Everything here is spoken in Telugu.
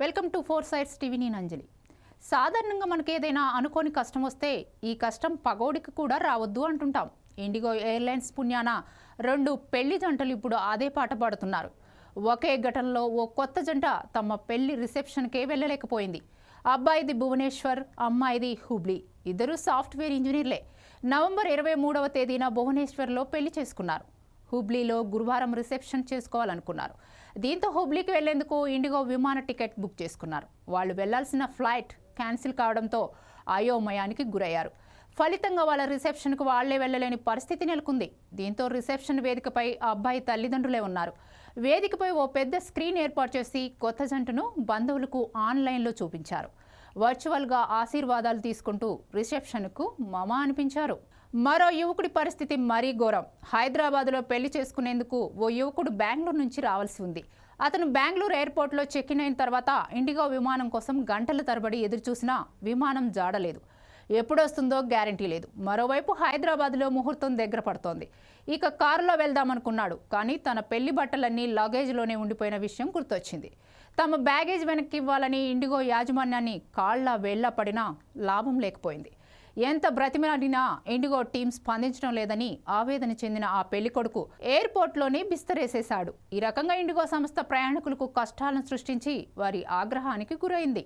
Welcome to four sides TV. నేను అంజలి. సాధారణంగా మనకి ఏదైనా అనుకోని కష్టం వస్తే ఈ కష్టం పగోడికి కూడా రావద్దు అంటుంటాం. ఇండిగో ఎయిర్లైన్స్ పుణ్యాన 2 పెళ్లి జంటలు ఇప్పుడు అదే పాట పాడుతున్నారు. ఒకే ఘటనలో ఓ కొత్త జంట తమ పెళ్లి రిసెప్షన్కే వెళ్ళలేకపోయింది. అబ్బాయిది భువనేశ్వర్, అమ్మాయిది హుబ్లీ. ఇద్దరు సాఫ్ట్వేర్ ఇంజనీర్లే. నవంబర్ 23వ తేదీన భువనేశ్వర్లో పెళ్లి చేసుకున్నారు. హుబ్లీలో గురువారం రిసెప్షన్ చేసుకోవాలనుకున్నారు. దీంతో హుబ్లీకి వెళ్లేందుకు ఇండిగో విమాన టికెట్ బుక్ చేసుకున్నారు. వాళ్ళు వెళ్లాల్సిన ఫ్లైట్ క్యాన్సిల్ కావడంతో అయోమయానికి గురయ్యారు. ఫలితంగా వాళ్ళ రిసెప్షన్కు వాళ్లే వెళ్లలేని పరిస్థితి నెలకొంది. దీంతో రిసెప్షన్ వేదికపై అబ్బాయి తల్లిదండ్రులే ఉన్నారు. వేదికపై ఓ పెద్ద స్క్రీన్ ఏర్పాటు చేసి కొత్త జంటను బంధువులకు ఆన్లైన్లో చూపించారు. వర్చువల్గా ఆశీర్వాదాలు తీసుకుంటూ రిసెప్షన్కు మమా అనిపించారు. మరో యువకుడి పరిస్థితి మరీ ఘోరం. హైదరాబాద్లో పెళ్లి చేసుకునేందుకు ఓ యువకుడు బెంగళూరు నుంచి రావాల్సి ఉంది. అతను బెంగళూరు ఎయిర్పోర్ట్లో చెక్ ఇన్ అయిన తర్వాత ఇండిగో విమానం కోసం గంటల తరబడి ఎదురుచూసినా విమానం జాడలేదు. ఎప్పుడొస్తుందో గ్యారంటీ లేదు. మరోవైపు హైదరాబాద్లో ముహూర్తం దగ్గర పడుతోంది. ఇక కారులో వెళ్దామనుకున్నాడు. కానీ తన పెళ్లి బట్టలన్నీ లగేజ్లోనే ఉండిపోయిన విషయం గుర్తొచ్చింది. తమ బ్యాగేజ్ వెనక్కి ఇవ్వాలని ఇండిగో యాజమాన్యాన్ని కాళ్ల వేళ్ల పడినా లాభం లేకపోయింది. ఎంత బ్రతిమలాడినా ఇండిగో టీం స్పందించడం లేదని ఆవేదన చెందిన ఆ పెళ్లి కొడుకు ఎయిర్పోర్ట్లోనే బిస్తరేసేశాడు. ఈ రకంగా ఇండిగో సంస్థ ప్రయాణికులకు కష్టాలను సృష్టించి వారి ఆగ్రహానికి గురైంది.